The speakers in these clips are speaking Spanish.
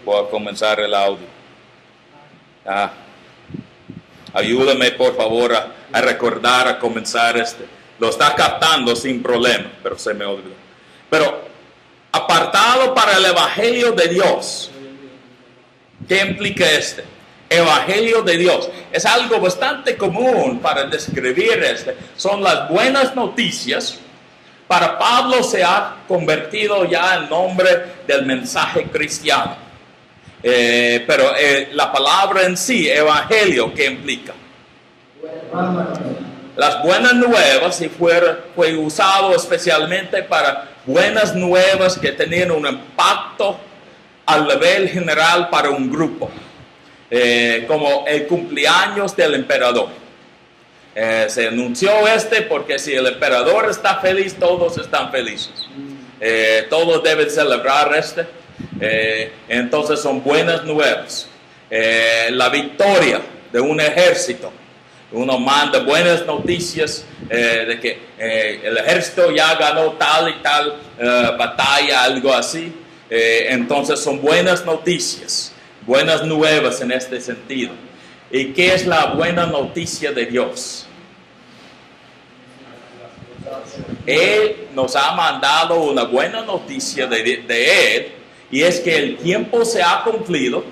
Voy a comenzar el audio. Ayúdame por favor a recordar, a comenzar este. Lo está captando sin problema, pero se me olvidó. Pero apartado para el Evangelio de Dios. ¿Qué implica este? Evangelio de Dios. Es algo bastante común para describir este. Son las buenas noticias. Para Pablo se ha convertido ya en nombre del mensaje cristiano. Pero la palabra en sí, evangelio, ¿qué implica? Las buenas nuevas, y fue usado especialmente para buenas nuevas que tenían un impacto a nivel general para un grupo, como el cumpleaños del emperador. Se anunció porque si el emperador está feliz, todos están felices. Todos deben celebrar entonces son buenas nuevas. La victoria de un ejército. Uno manda buenas noticias de que el ejército ya ganó tal y tal batalla, algo así. Entonces son buenas noticias, buenas nuevas en este sentido. ¿Y qué es la buena noticia de Dios? Él nos ha mandado una buena noticia de Él, y es que el tiempo se ha cumplido.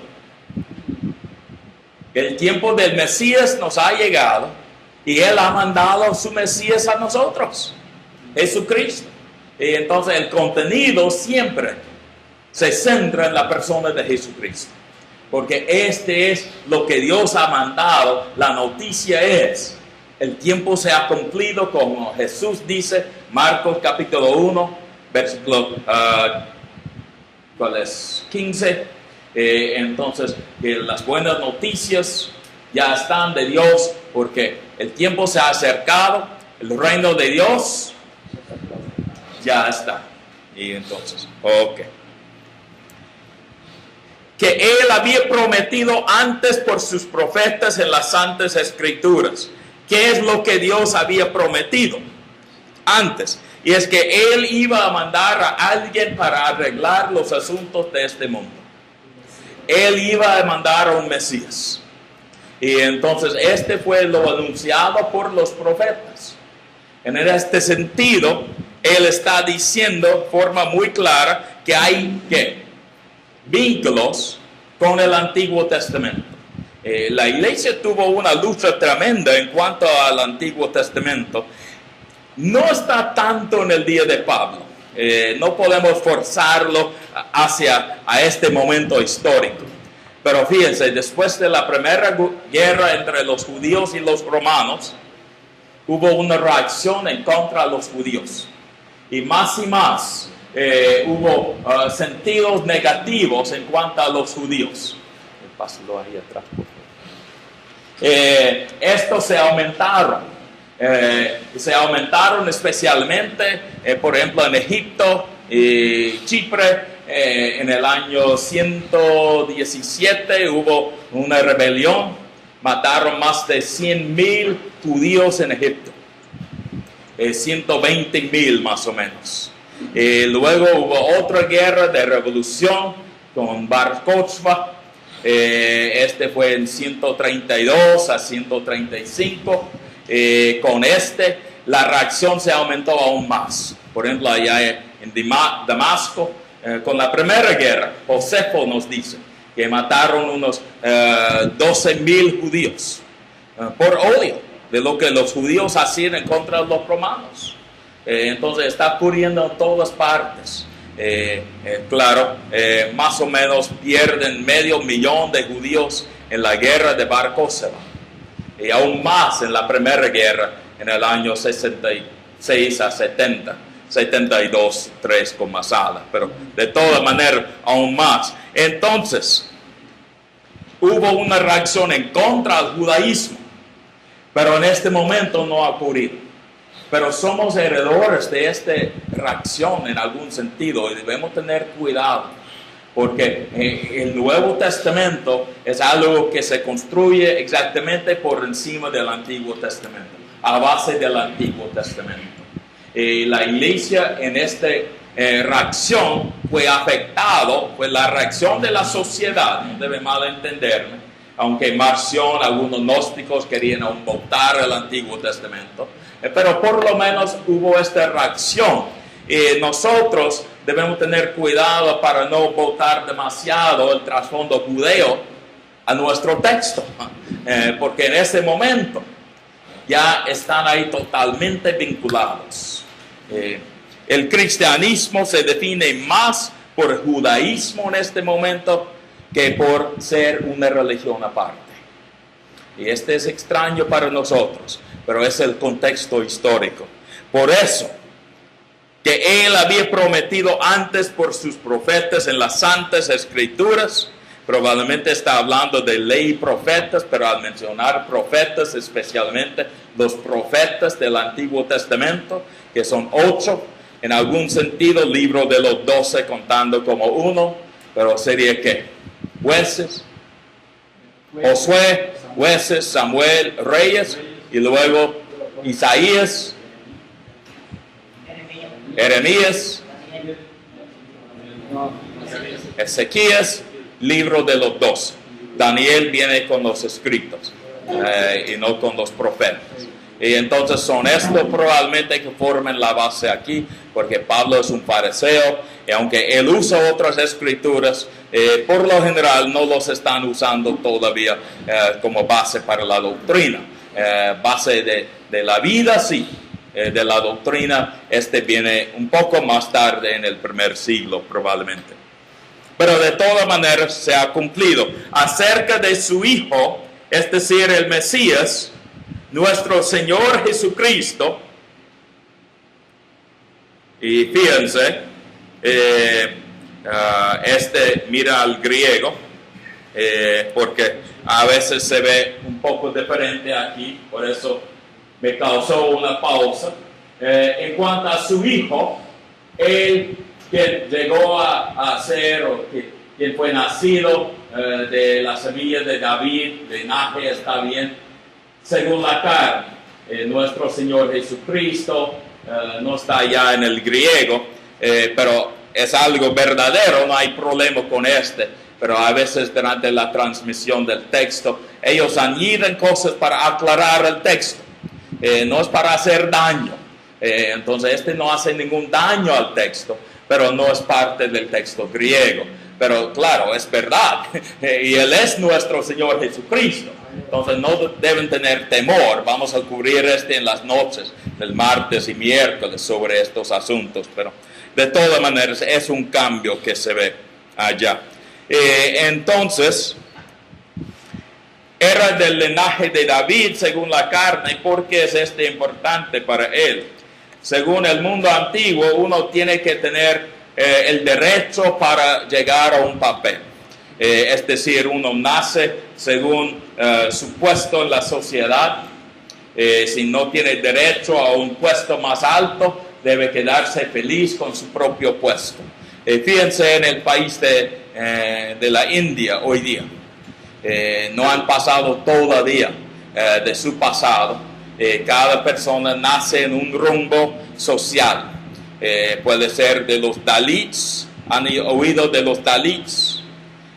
El tiempo del Mesías nos ha llegado y Él ha mandado a su Mesías a nosotros, Jesucristo. Y entonces el contenido siempre se centra en la persona de Jesucristo, porque este es lo que Dios ha mandado. La noticia es, el tiempo se ha cumplido, como Jesús dice, Marcos capítulo 1, versículo 15. Entonces, las buenas noticias ya están de Dios, porque el tiempo se ha acercado, el reino de Dios ya está. Y entonces, que Él había prometido antes por sus profetas en las Santas Escrituras. ¿Qué es lo que Dios había prometido antes? Y es que Él iba a mandar a alguien para arreglar los asuntos de este mundo. Él iba a mandar a un Mesías. Y entonces este fue lo anunciado por los profetas. En este sentido, Él está diciendo de forma muy clara que hay vínculos con el Antiguo Testamento. La iglesia tuvo una lucha tremenda en cuanto al Antiguo Testamento. No está tanto en el día de Pablo. No podemos forzarlo hacia este momento histórico. Pero fíjense, después de la primera guerra entre los judíos y los romanos, hubo una reacción en contra de los judíos. Y más hubo sentidos negativos en cuanto a los judíos. Pásalo ahí atrás, por favor. Estos se aumentaron. Se aumentaron especialmente, por ejemplo, en Egipto y Chipre. En el año 117 hubo una rebelión, mataron más de 100,000 judíos en Egipto, 120,000 más o menos. Luego hubo otra guerra de revolución con Bar Kokhba. Fue en 132 a 135. Con la reacción se aumentó aún más. Por ejemplo, allá en Damasco, con la primera guerra, Josefo nos dice que mataron unos 12,000 judíos por odio de lo que los judíos hacían en contra de los romanos. Entonces está ocurriendo en todas partes. Más o menos pierden 500,000 de judíos en la guerra de Bar Kokhba. Y aún más en la primera guerra, en el año 66 a 70, 72, 3 con Masada, pero de todas maneras, aún más. Entonces, hubo una reacción en contra del judaísmo, pero en este momento no ha ocurrido. Pero somos heredores de esta reacción en algún sentido y debemos tener cuidado. Porque el Nuevo Testamento es algo que se construye exactamente por encima del Antiguo Testamento, a base del Antiguo Testamento. La iglesia en este reacción fue afectado, fue la reacción de la sociedad, no debe malentenderme, aunque Marción, algunos gnósticos querían aún votar el Antiguo Testamento, pero por lo menos hubo esta reacción. Y nosotros debemos tener cuidado para no votar demasiado el trasfondo judeo a nuestro texto, porque en ese momento ya están ahí totalmente vinculados. El cristianismo se define más por el judaísmo en este momento que por ser una religión aparte. Y este es extraño para nosotros, pero es el contexto histórico. Por eso, que él había prometido antes por sus profetas en las Santas Escrituras, probablemente está hablando de ley y profetas, pero al mencionar profetas, especialmente los profetas del Antiguo Testamento, que son 8, en algún sentido, libro de los 12 contando como uno, pero sería ¿qué? Jueces, Josué, Jueces, Samuel, Reyes, y luego Isaías, Jeremías, Ezequías, libro de los 12. Daniel viene con los escritos y no con los profetas. Y entonces son estos probablemente que forman la base aquí, porque Pablo es un fariseo, y aunque él usa otras escrituras, por lo general no los están usando todavía como base para la doctrina. Base de la vida, sí. De la doctrina, viene un poco más tarde en el primer siglo probablemente. Pero de todas maneras se ha cumplido. Acerca de su Hijo, es decir, el Mesías, nuestro Señor Jesucristo, y fíjense, mira al griego, porque a veces se ve un poco diferente aquí, por eso me causó una pausa. En cuanto a su Hijo, él que llegó a ser, o quien fue nacido de la semilla de David, linaje está bien, según la carne, nuestro Señor Jesucristo, no está ya en el griego, pero es algo verdadero, no hay problema con pero a veces durante la transmisión del texto, ellos añaden cosas para aclarar el texto. No es para hacer daño, entonces no hace ningún daño al texto, pero no es parte del texto griego. Pero claro, es verdad, y Él es nuestro Señor Jesucristo, entonces no deben tener temor. Vamos a cubrir en las noches, del martes y miércoles, sobre estos asuntos, pero de todas maneras es un cambio que se ve allá. Entonces, era del linaje de David según la carne. ¿Por qué es importante para él? Según el mundo antiguo, uno tiene que tener el derecho para llegar a un papel. Es decir, uno nace según su puesto en la sociedad. Si no tiene derecho a un puesto más alto, debe quedarse feliz con su propio puesto. Fíjense en el país de la India hoy día. No han pasado todavía de su pasado. Cada persona nace en un rumbo social. Puede ser de los Dalits. ¿Han oído de los Dalits?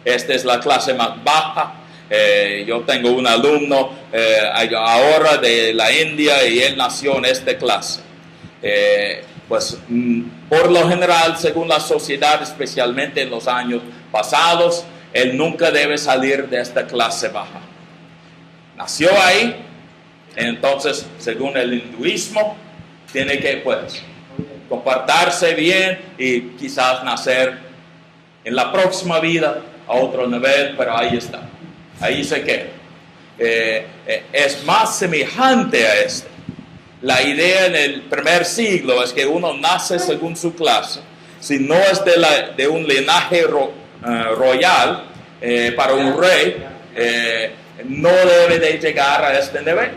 Esta es la clase más baja. Yo tengo un alumno ahora de la India y él nació en esta clase. Pues por lo general, según la sociedad, especialmente en los años pasados, él nunca debe salir de esta clase baja. Nació ahí, entonces, según el hinduismo, tiene que, pues, comportarse bien y quizás nacer en la próxima vida a otro nivel, pero ahí está. Ahí se queda. Es más semejante a esto. La idea en el primer siglo es que uno nace según su clase. Si no es de un linaje royal, para un rey, no debe de llegar a este nivel.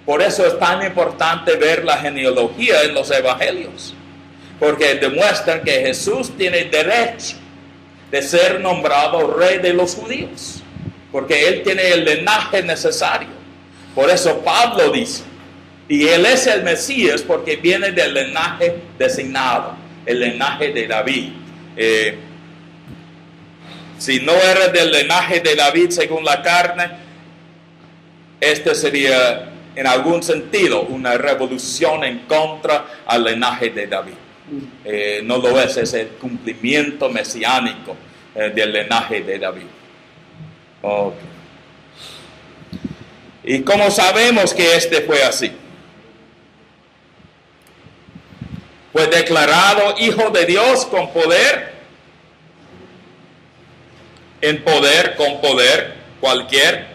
Por eso es tan importante ver la genealogía en los evangelios, porque demuestran que Jesús tiene derecho de ser nombrado rey de los judíos, porque él tiene el linaje necesario. Por eso Pablo dice, y él es el Mesías porque viene del linaje designado. el linaje de David. Si no era del linaje de David según la carne, este sería en algún sentido una revolución en contra al linaje de David. No lo es el cumplimiento mesiánico del linaje de David. Okay. ¿Y cómo sabemos que este fue así? Fue declarado hijo de Dios con poder, en poder, con poder, cualquier,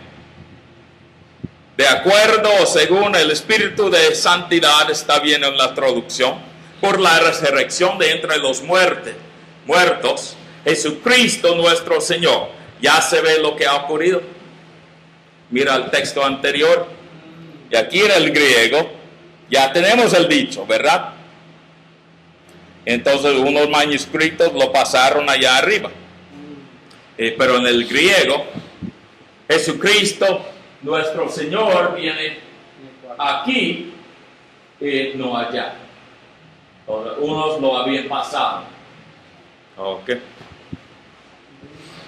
de acuerdo o según el espíritu de santidad, está bien en la traducción, por la resurrección de entre los muertos, Jesucristo nuestro Señor. Ya se ve lo que ha ocurrido. Mira el texto anterior, y aquí era el griego, ya tenemos el dicho, ¿verdad? Entonces unos manuscritos lo pasaron allá arriba. Pero en el griego, Jesucristo, nuestro Señor, viene aquí y no allá. Unos lo habían pasado. Ok.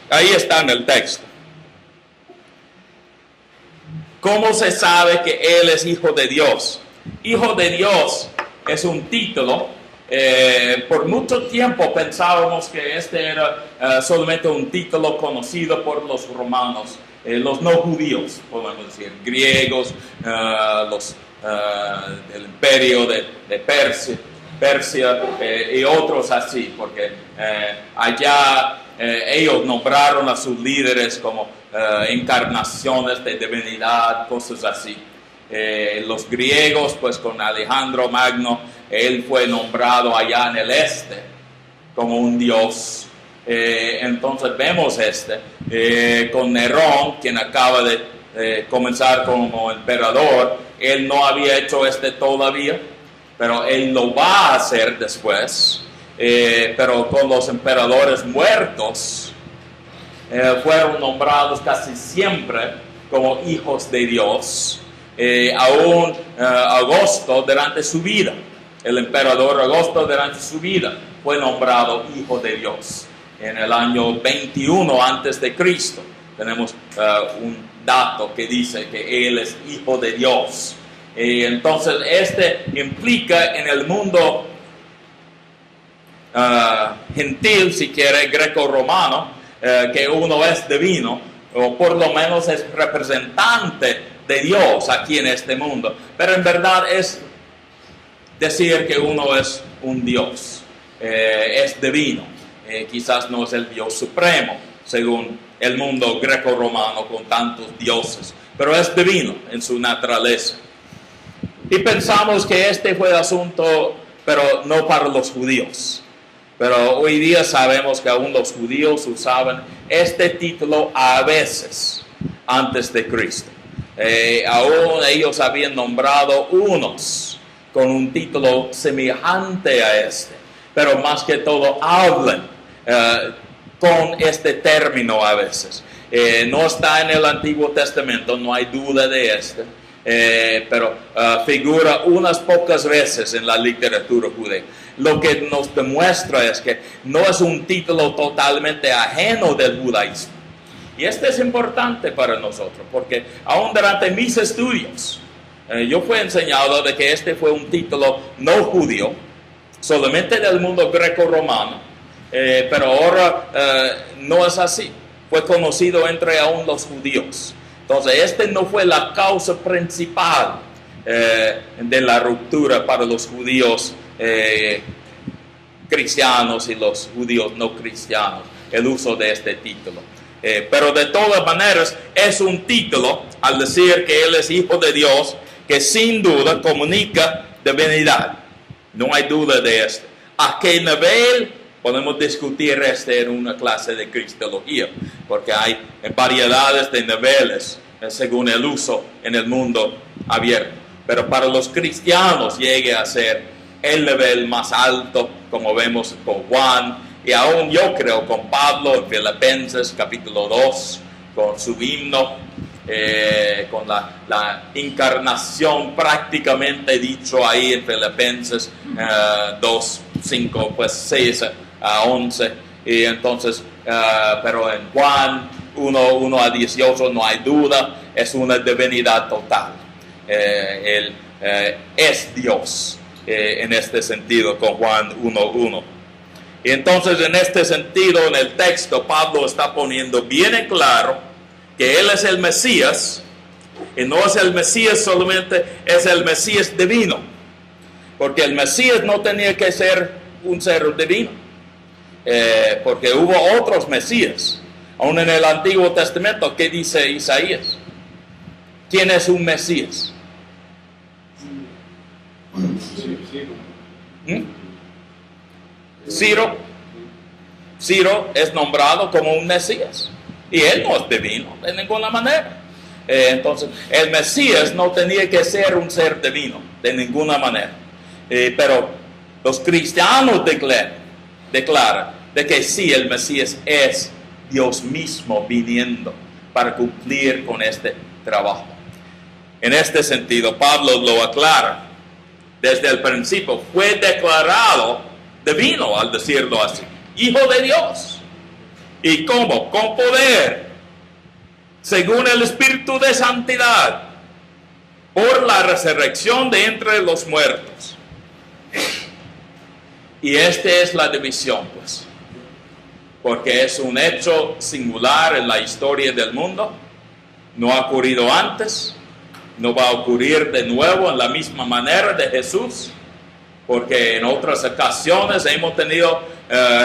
Ahí está en el texto. ¿Cómo se sabe que Él es hijo de Dios? Hijo de Dios es un título. Por mucho tiempo pensábamos que este era solamente un título conocido por los romanos, los no judíos, podemos decir, griegos, los del imperio de Persia y otros así, porque allá ellos nombraron a sus líderes como encarnaciones de divinidad, cosas así. Los griegos, pues con Alejandro Magno, él fue nombrado allá en el este como un dios. Entonces vemos con Nerón, quien acaba de comenzar como emperador. Él no había hecho todavía, pero él lo va a hacer después. Pero con los emperadores muertos, fueron nombrados casi siempre como hijos de Dios. Aún Augusto durante su vida, el emperador Augusto durante su vida fue nombrado hijo de Dios. En el año 21 antes de Cristo tenemos un dato que dice que él es hijo de Dios. Entonces implica en el mundo gentil, si quiere, greco-romano, que uno es divino, o por lo menos es representante de Dios aquí en este mundo. Pero en verdad es decir que uno es un Dios, es divino. Quizás no es el Dios supremo, según el mundo greco-romano con tantos dioses, pero es divino en su naturaleza. Y pensamos que fue el asunto, pero no para los judíos. Pero hoy día sabemos que aún los judíos usaban este título a veces antes de Cristo. Aún ellos habían nombrado unos con un título semejante a pero más que todo hablan con este término a veces. No está en el Antiguo Testamento, no hay duda de pero figura unas pocas veces en la literatura judía. Lo que nos demuestra es que no es un título totalmente ajeno del judaísmo. Y es importante para nosotros, porque aún durante mis estudios, yo fui enseñado de que fue un título no judío, solamente del mundo greco-romano, pero ahora no es así. Fue conocido entre aún los judíos. Entonces, no fue la causa principal de la ruptura para los judíos cristianos y los judíos no cristianos, el uso de este título. Pero de todas maneras, es un título, al decir que Él es hijo de Dios, que sin duda comunica divinidad. No hay duda de esto. ¿A qué nivel? Podemos discutir en una clase de cristología, porque hay variedades de niveles según el uso en el mundo abierto. Pero para los cristianos llegue a ser el nivel más alto, como vemos con Juan, y aún yo creo con Pablo en Filipenses capítulo 2, con su himno, con la encarnación prácticamente dicho ahí en Filipenses 2, 5, pues 6 a 11. Y entonces, pero en Juan 1 a 18 no hay duda, es una divinidad total. Él es Dios en este sentido con Juan 1:1. Y entonces en este sentido en el texto Pablo está poniendo bien en claro que Él es el Mesías, y no es el Mesías solamente, es el Mesías divino, porque el Mesías no tenía que ser un ser divino, porque hubo otros Mesías, aún en el Antiguo Testamento. ¿Qué dice Isaías? ¿Quién es un Mesías? Ciro es nombrado como un Mesías, y él no es divino de ninguna manera. Entonces, el Mesías no tenía que ser un ser divino de ninguna manera. Pero los cristianos declaran de que sí, el Mesías es Dios mismo viniendo para cumplir con este trabajo. En este sentido, Pablo lo aclara. Desde el principio fue declarado divino, al decirlo así, Hijo de Dios. ¿Y cómo? Con poder, según el Espíritu de Santidad, por la resurrección de entre los muertos. Y esta es la división, pues, porque es un hecho singular en la historia del mundo. No ha ocurrido antes, no va a ocurrir de nuevo en la misma manera de Jesús, porque en otras ocasiones hemos tenido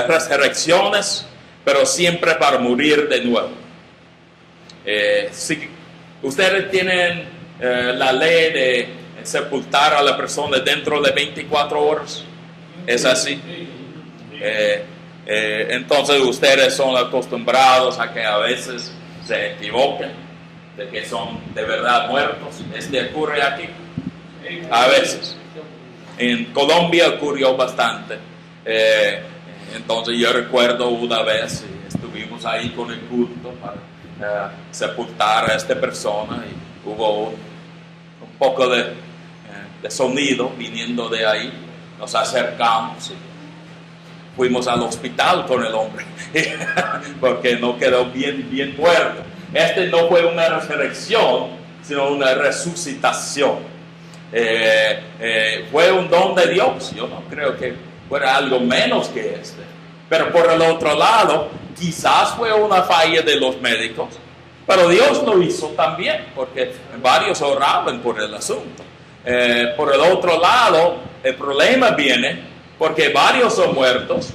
resurrecciones, pero siempre para morir de nuevo. Si ustedes tienen la ley de sepultar a la persona dentro de 24 horas, ¿es así? Entonces ustedes son acostumbrados a que a veces se equivoquen, de que son de verdad muertos. Ocurre aquí a veces. En Colombia ocurrió bastante. Entonces yo recuerdo una vez, estuvimos ahí con el culto para sepultar a esta persona, y hubo un poco de sonido viniendo de ahí. Nos acercamos y fuimos al hospital con el hombre porque no quedó bien muerto. Este no fue una resurrección, sino una resucitación. Fue un don de Dios. Yo no creo que fuera algo menos que este. Pero por el otro lado, quizás fue una falla de los médicos, pero Dios lo hizo también, porque varios oraban por el asunto. Por el otro lado, el problema viene porque varios son muertos.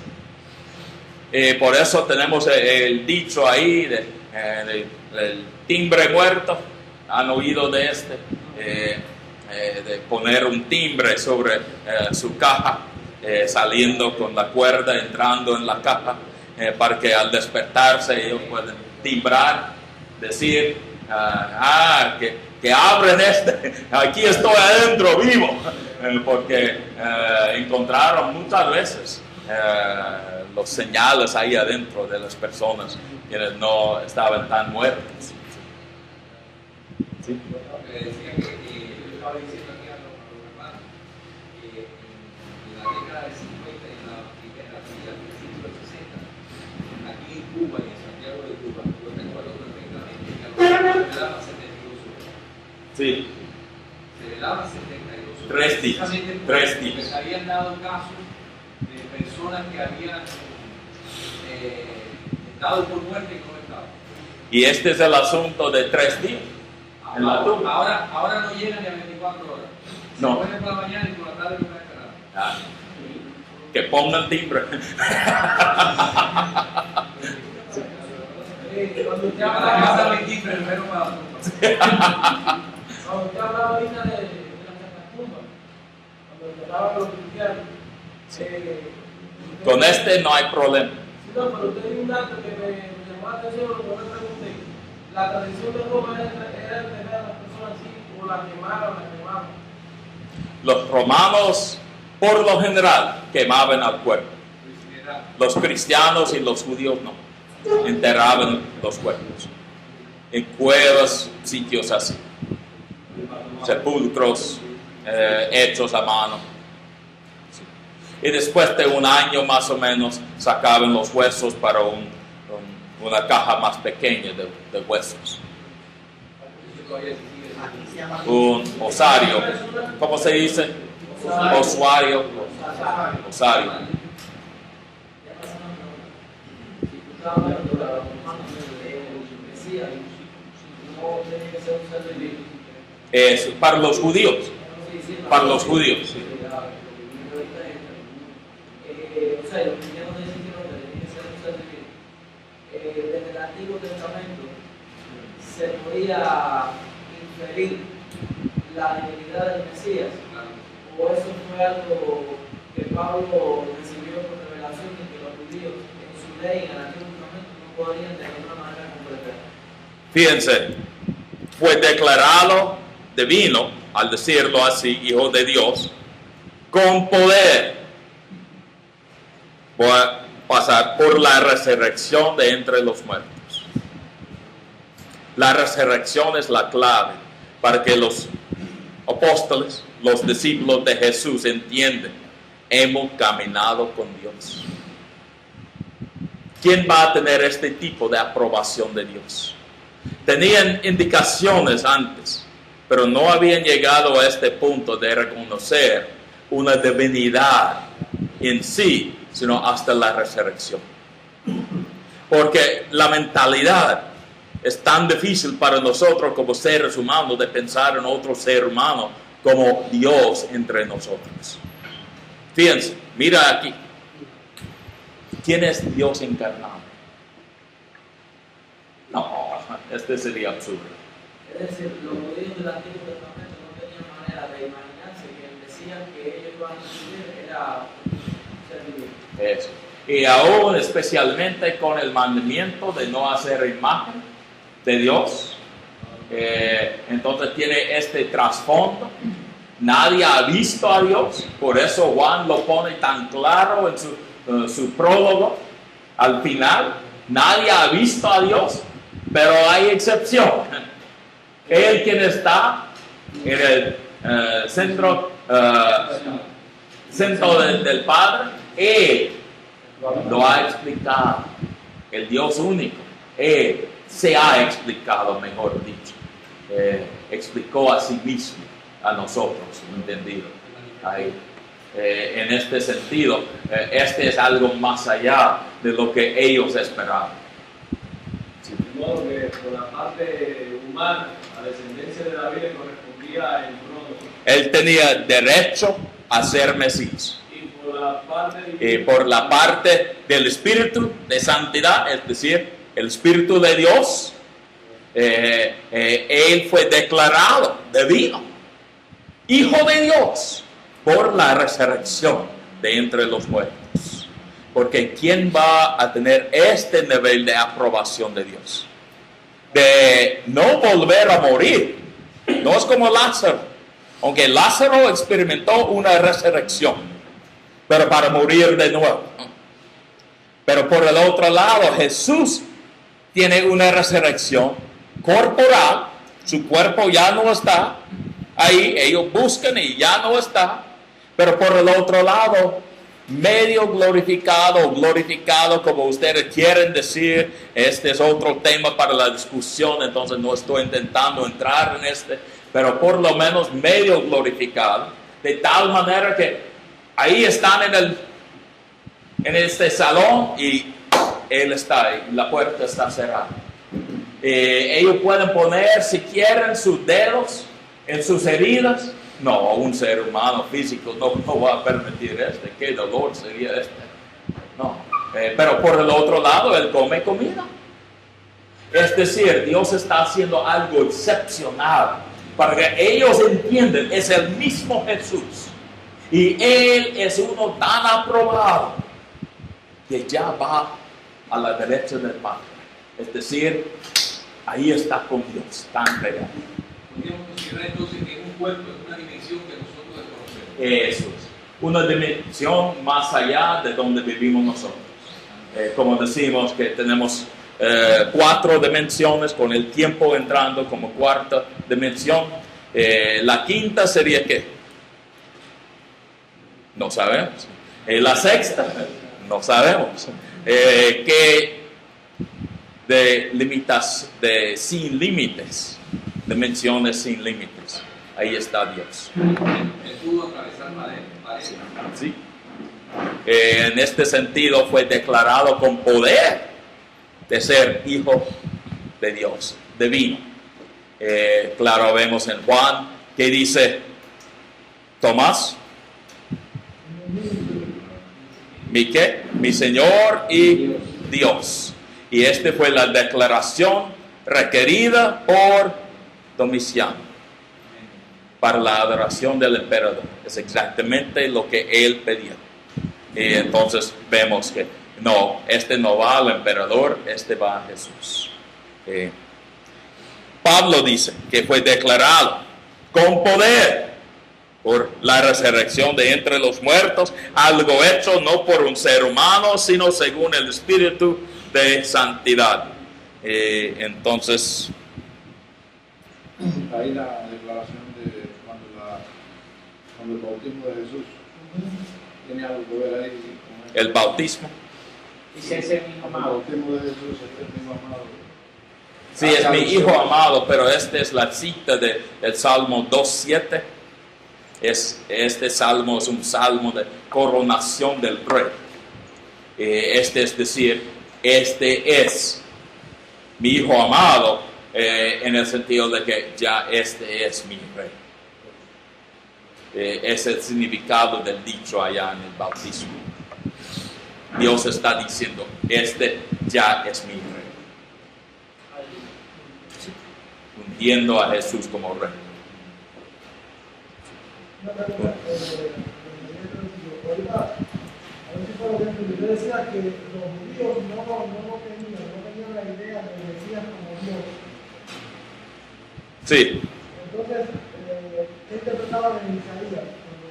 Por eso tenemos el dicho ahí del timbre muerto. ¿Han oído de este? De poner un timbre sobre su caja, saliendo con la cuerda, entrando en la caja, para que al despertarse ellos pueden timbrar, decir, que abren aquí estoy adentro vivo, porque encontraron muchas veces los señales ahí adentro de las personas quienes no estaban tan muertas. ¿Sí? Decía que yo estaba diciendo aquí a los hermanos que en la década del 50 y en la primera del siglo 60, aquí en Cuba y en Santiago de Cuba, yo recuerdo perfectamente que a los se le daban 72 horas. Sí. Se le daban 72 horas. 3 días. 3 días. Se habían dado casos de personas que habían estado por muerte y no estaban. Y este es el asunto de 3 días. Ahora no llegan ni a 24 horas. No. Se ponen por la mañana y por la tarde no hay nada. Que pongan timbre. Cuando usted hablaba de timbre, primero para cuando usted hablaba ahorita de las catacumbas, cuando usted hablaba de los cristianos, con este no hay problema. no, pero usted dio un dato que me llamó la atención, lo que me pregunté. La tradición de Roma era enterrar a las personas así, o las quemaban. Los romanos, por lo general, quemaban al cuerpo. Los cristianos y los judíos no. Enterraban los cuerpos en cuevas, sitios así, sepulcros hechos a mano. Sí. y después de un año más o menos sacaban los huesos para una caja más pequeña de huesos. Un osario, ¿cómo se dice? Osario. Es para los judíos. Para los judíos. Sí. O sea, los cristianos dicen que no tiene que ser un ser divino. Desde el Antiguo Testamento se podía inferir la divinidad del Mesías, o eso fue algo que Pablo recibió por revelación y que los judíos en su ley en el Antiguo Testamento no podían de alguna manera completar. Fíjense, fue declarado divino, al decirlo así, hijo de Dios, con poder. Voy a pasar por la resurrección de entre los muertos. La resurrección es la clave para que los apóstoles, los discípulos de Jesús entiendan, hemos caminado con Dios. ¿Quién va a tener este tipo de aprobación de Dios? Tenían indicaciones antes, pero no habían llegado a este punto de reconocer una divinidad en sí, sino hasta la resurrección. Porque la mentalidad es tan difícil para nosotros como seres humanos de pensar en otro ser humano como Dios entre nosotros. Fíjense, mira aquí. ¿Quién es Dios encarnado? No, este sería absurdo. Es decir, los judíos del Antiguo Testamento no tenían manera de imaginarse que el Mesías que ellos iban a recibir era ser divino. Eso. Y aún especialmente con el mandamiento de no hacer imagen de Dios. Entonces tiene este trasfondo. Nadie ha visto a Dios, por eso Juan lo pone tan claro en su prólogo al final. Nadie ha visto a Dios, pero hay excepción. Él quien está en el centro del Padre, Él lo ha explicado. El Dios único, Él se ha explicado, mejor dicho. Explicó a sí mismo, a nosotros, entendido. Ahí. En este sentido, este es algo más allá de lo que ellos esperaban. Sí. De modo que por la parte humana, la descendencia de David le correspondía el trono. Él tenía derecho a ser Mesías. Y por la parte del Espíritu de Santidad, es decir, el Espíritu de Dios, Él fue declarado divino, Hijo de Dios, por la resurrección de entre los muertos. Porque ¿quién va a tener este nivel de aprobación de Dios? De no volver a morir. No es como Lázaro. Aunque Lázaro experimentó una resurrección, pero para morir de nuevo. Pero por el otro lado, Jesús tiene una resurrección corporal. Su cuerpo ya no está ahí, ellos buscan y ya no está. Pero por el otro lado, medio glorificado, como ustedes quieren decir, este es otro tema para la discusión, entonces no estoy intentando entrar en este, pero por lo menos medio glorificado, de tal manera que ahí están en este salón y Él está ahí, la puerta está cerrada. Ellos pueden poner, si quieren, sus dedos en sus heridas. No, un ser humano físico no va a permitir qué dolor sería este. No, pero por el otro lado, Él come comida. Es decir, Dios está haciendo algo excepcional para que ellos entiendan, es el mismo Jesús. Y Él es uno tan aprobado que ya va a la derecha del Padre. Es decir, ahí está con Dios, tan real. Podríamos considerar entonces que es un cuerpo, es una dimensión que nosotros desconocemos. Eso es, una dimensión más allá de donde vivimos nosotros. Como decimos que tenemos 4 dimensiones, con el tiempo entrando como cuarta dimensión. La quinta sería ¿qué? No sabemos. La sexta, no sabemos. Que de limitas, de sin límites, dimensiones sin límites. Ahí está Dios. Él pudo atravesar paredes. ¿Sí? En este sentido fue declarado con poder de ser hijo de Dios, divino. Claro, vemos en Juan que dice, Tomás, mi Señor y Dios. Y esta fue la declaración requerida por Domiciano para la adoración del emperador. Es exactamente lo que él pedía. Y entonces vemos que no, no va al emperador, va a Jesús. Pablo dice que fue declarado con poder por la resurrección de entre los muertos, algo hecho no por un ser humano, sino según el Espíritu de santidad. Entonces, ahí la declaración de cuando el bautismo de Jesús tiene algo que ver ahí con el bautismo. Dice ese mismo el amado. bautismo de Jesús es el mismo amado. Sí, es mi hijo amado, pero esta es la cita del Salmo 2:7. Este salmo es un salmo de coronación del rey. Es decir, este es mi hijo amado, en el sentido de que ya este es mi rey. Es el significado del dicho allá en el bautismo. Dios está diciendo, ya es mi rey. Ungiendo a Jesús como rey. Una pregunta, yo decía que los judíos no tenían la idea de Mesías como Dios. Sí. Entonces, ¿qué interpretaban en Isaías cuando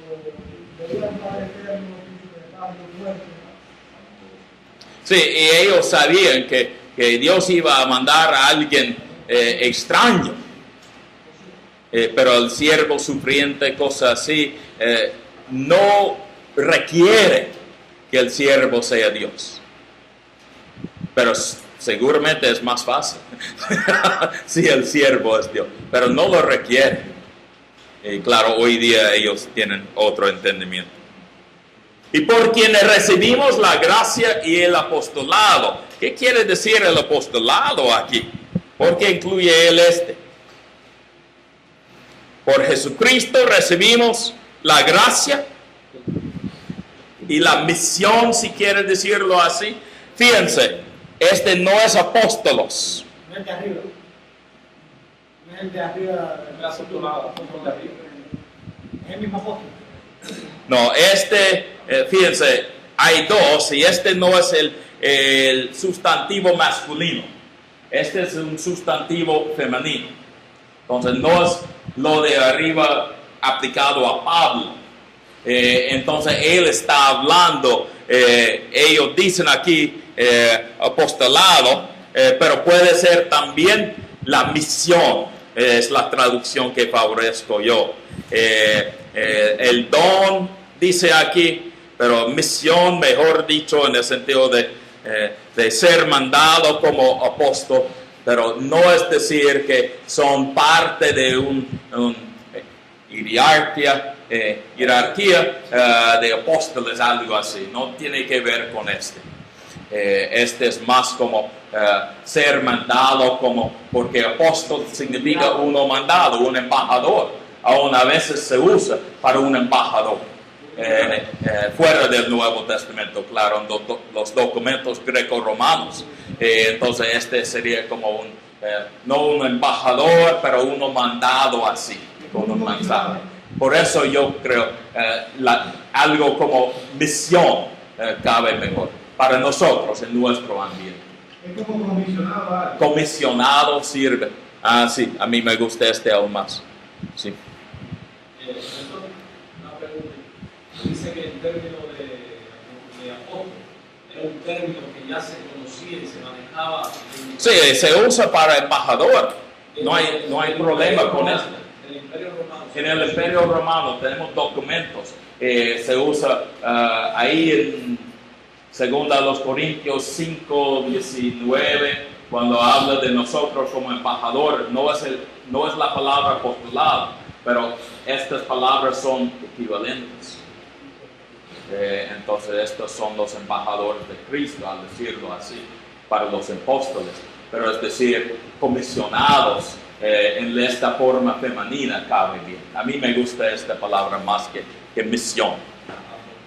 veían Padre Eterno, Príncipe de Paz, muerte? Sí, y ellos sabían que Dios iba a mandar a alguien extraño. Pero el siervo sufriente, cosas así, no requiere que el siervo sea Dios. Pero seguramente es más fácil si el siervo es Dios, pero no lo requiere. Claro, hoy día ellos tienen otro entendimiento. Y por quienes recibimos la gracia y el apostolado. ¿Qué quiere decir el apostolado aquí? Porque incluye él Por Jesucristo recibimos la gracia y la misión, si quiere decirlo así. Fíjense, no es apóstolos. No es de arriba. No es el de arriba, el brazo tomado, de arriba. Es el mismo apóstol. No, fíjense, hay dos y no es el sustantivo masculino. Es un sustantivo femenino. Entonces no es lo de arriba aplicado a Pablo. Entonces él está hablando, ellos dicen aquí apostolado, pero puede ser también la misión, es la traducción que favorezco yo. El don dice aquí, pero misión, mejor dicho, en el sentido de ser mandado como apóstol, pero no es decir que son parte de una jerarquía de apóstoles, algo así. No tiene que ver con es más como ser mandado, porque apóstol significa uno mandado, un embajador. Aún a veces se usa para un embajador. Fuera del Nuevo Testamento, claro, en los documentos greco-romanos. Entonces sería como no un embajador, pero uno mandado así, con un mensaje. Por eso yo creo algo como misión cabe mejor para nosotros en nuestro ambiente. Es como comisionado. Comisionado sirve. Sí, a mí me gusta aún más. Sí. Una pregunta. Dice que el término de apóstol era un término que ya se conocía y se manejaba. Sí, se usa para embajador. No hay problema con eso. El Imperio Romano. En el Imperio Romano tenemos documentos se usa ahí en 2 Corintios 5, 19, cuando habla de nosotros como embajadores. No es la palabra apostolado, pero estas palabras son equivalentes. Entonces estos son los embajadores de Cristo, al decirlo así, para los apóstoles. Pero es decir, comisionados en esta forma femenina cabe bien. A mí me gusta esta palabra más que misión.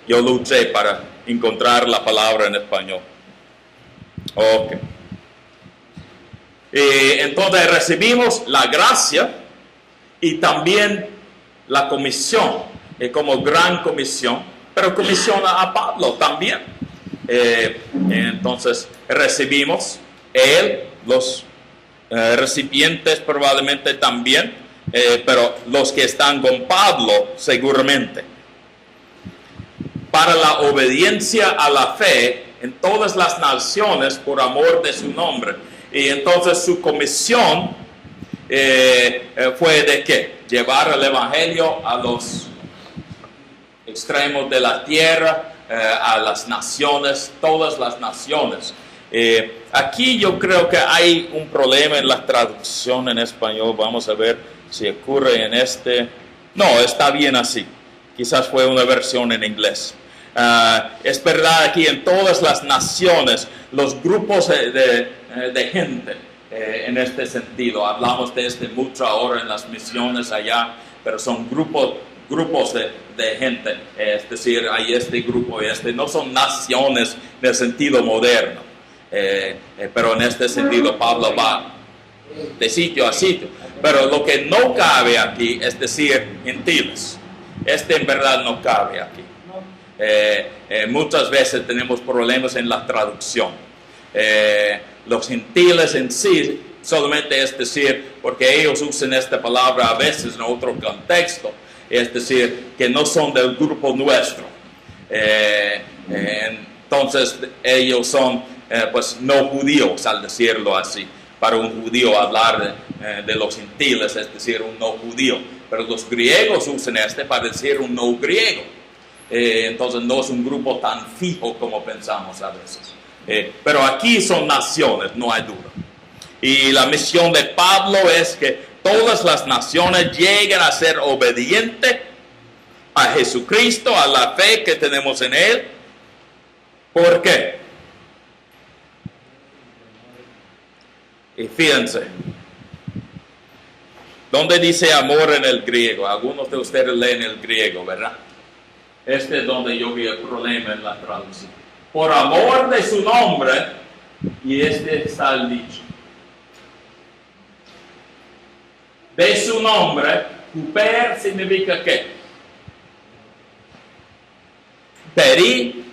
Yo luché para encontrar la palabra en español. Ok. Entonces recibimos la gracia y también la comisión, como gran comisión, pero comisiona a Pablo también. Entonces recibimos los recipientes probablemente también, pero los que están con Pablo seguramente. Para la obediencia a la fe en todas las naciones por amor de su nombre. Y entonces su comisión fue de ¿qué? Llevar el evangelio a los extremos de la tierra, a las naciones, todas las naciones. Aquí yo creo que hay un problema en la traducción en español. Vamos a ver si ocurre en este. No, está bien así. Quizás fue una versión en inglés. Es verdad, aquí en todas las naciones, los grupos de gente, en este sentido. Hablamos de mucho ahora en las misiones allá, pero son grupos de gente. Es decir, hay este grupo y no son naciones en el sentido moderno. Pero en este sentido Pablo va de sitio a sitio. Pero lo que no cabe aquí es decir gentiles. En verdad no cabe aquí. Muchas veces tenemos problemas en la traducción. Los gentiles en sí solamente es decir, porque ellos usan esta palabra a veces en otro contexto, es decir, que no son del grupo nuestro. Entonces ellos son pues no judíos, al decirlo así. Para un judío hablar de los gentiles es decir un no judío, pero los griegos usan para decir un no griego. Entonces no es un grupo tan fijo como pensamos a veces. Pero aquí son naciones, no hay duda. Y la misión de Pablo es que todas las naciones lleguen a ser obedientes a Jesucristo, a la fe que tenemos en Él. ¿Por qué? Y fíjense, ¿dónde dice amor en el griego? Algunos de ustedes leen el griego, ¿verdad? Es donde yo vi el problema en la traducción. Por amor de su nombre, y está el dicho. De su nombre, huper significa ¿qué? Peri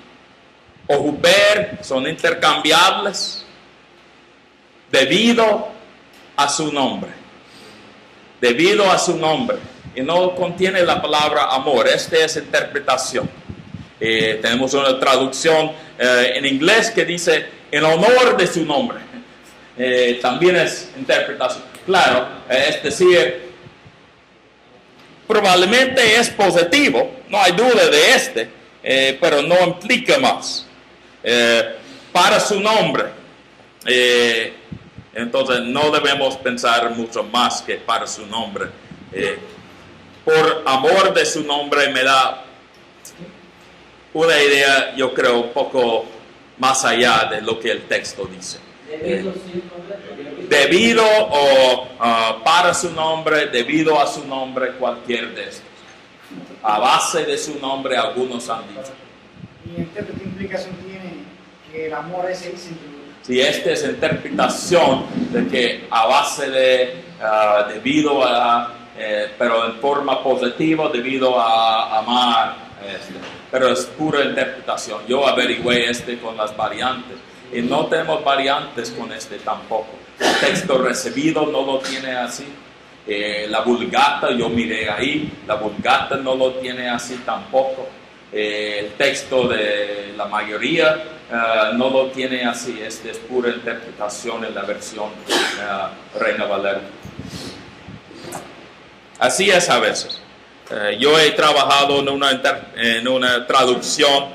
o huper son intercambiables. Debido a su nombre. Debido a su nombre. Y no contiene la palabra amor. Esta es interpretación. Tenemos una traducción en inglés que dice en honor de su nombre. También es interpretación. Claro, es decir, probablemente es positivo, no hay duda de pero no implica más. Para su nombre. Entonces no debemos pensar mucho más que para su nombre. Por amor de su nombre me da una idea, yo creo, un poco más allá de lo que el texto dice. Debido o para su nombre, debido a su nombre, cualquier de estos. A base de su nombre, algunos han dicho. ¿Y qué implicación tiene que el amor es sentido? Si esta es interpretación de que a base de, debido a, pero en forma positiva, debido a amar, pero es pura interpretación. Yo averigüé con las variantes y no tenemos variantes con tampoco. El texto recibido no lo tiene así. La Vulgata, yo miré ahí, la Vulgata no lo tiene así tampoco. El texto de la mayoría no lo tiene así, es pura interpretación en la versión Reina Valera. Así es a veces. Yo he trabajado en una traducción,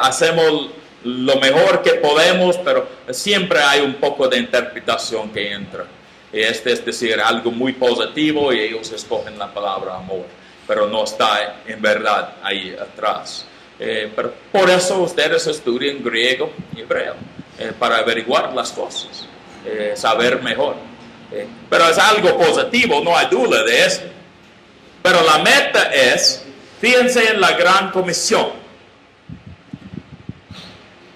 hacemos lo mejor que podemos, pero siempre hay un poco de interpretación que entra. Es decir, algo muy positivo y ellos escogen la palabra amor, pero no está en verdad ahí atrás. Pero por eso ustedes estudian griego y hebreo, para averiguar las cosas, saber mejor. Pero es algo positivo, no hay duda de eso. Pero la meta es, fíjense en la gran comisión.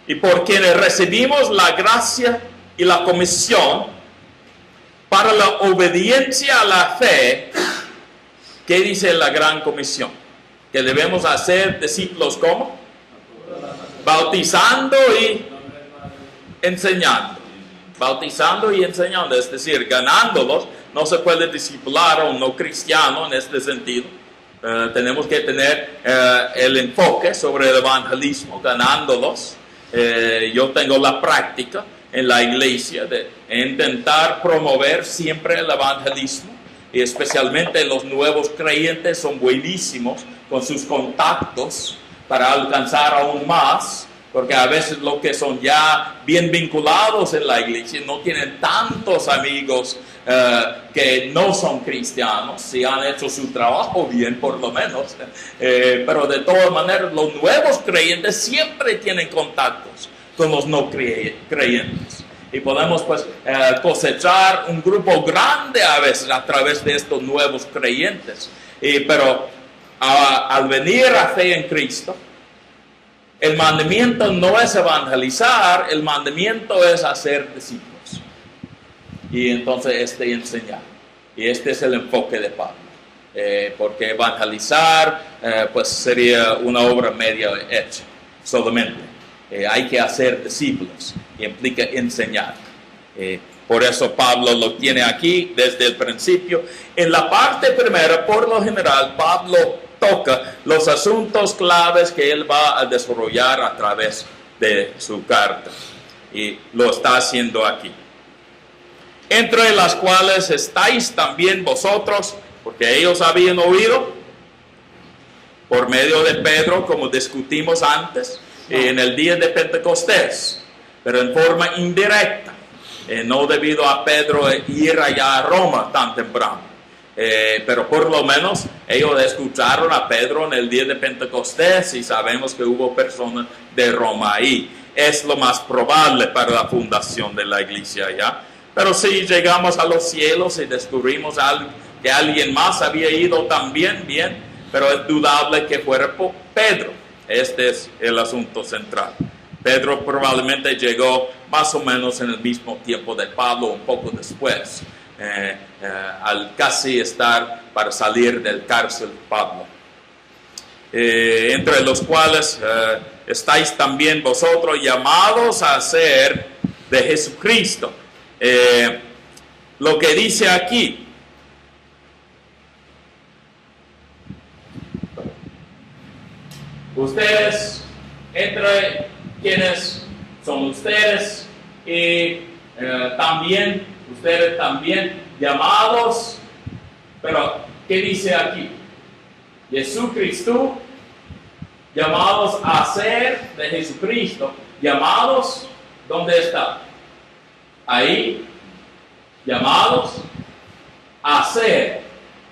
Y por quienes recibimos la gracia y la comisión para la obediencia a la fe, ¿qué dice la gran comisión? Que debemos hacer discípulos ¿cómo? Bautizando y enseñando. Bautizando y enseñando, es decir, ganándolos. No se puede discipular a un no cristiano en este sentido. Tenemos que tener el enfoque sobre el evangelismo, ganándolos. Yo tengo la práctica en la iglesia de intentar promover siempre el evangelismo, y especialmente los nuevos creyentes son buenísimos con sus contactos para alcanzar aún más, porque a veces los que son ya bien vinculados en la iglesia no tienen tantos amigos que no son cristianos, si han hecho su trabajo bien por lo menos, pero de todas maneras los nuevos creyentes siempre tienen contactos con los no creyentes, y podemos pues cosechar un grupo grande a veces a través de estos nuevos creyentes, pero al venir a fe en Cristo, el mandamiento no es evangelizar, el mandamiento es hacer discípulos. Y entonces enseñar. Y este es el enfoque de Pablo. Porque evangelizar pues sería una obra media hecha solamente. Hay que hacer discípulos y implica enseñar. Por eso Pablo lo tiene aquí desde el principio. En la parte primera, por lo general, Pablo toca los asuntos claves que él va a desarrollar a través de su carta. Y lo está haciendo aquí. Entre las cuales estáis también vosotros, porque ellos habían oído por medio de Pedro, como discutimos antes, en el día de Pentecostés, pero en forma indirecta, no debido a Pedro ir allá a Roma tan temprano. Pero por lo menos ellos escucharon a Pedro en el día de Pentecostés y sabemos que hubo personas de Roma ahí. Es lo más probable para la fundación de la iglesia allá. Pero si llegamos a los cielos y descubrimos que alguien más había ido también, bien, pero es dudable que fuera por Pedro. Este es el asunto central. Pedro probablemente llegó más o menos en el mismo tiempo de Pablo, un poco después. Al casi estar para salir del cárcel Pablo, entre los cuales estáis también vosotros llamados a ser de Jesucristo. Lo que dice aquí, ustedes, entre quienes son ustedes y también ustedes también llamados, pero ¿qué dice aquí? Jesucristo, llamados a ser de Jesucristo, llamados, ¿dónde está? Ahí, llamados a ser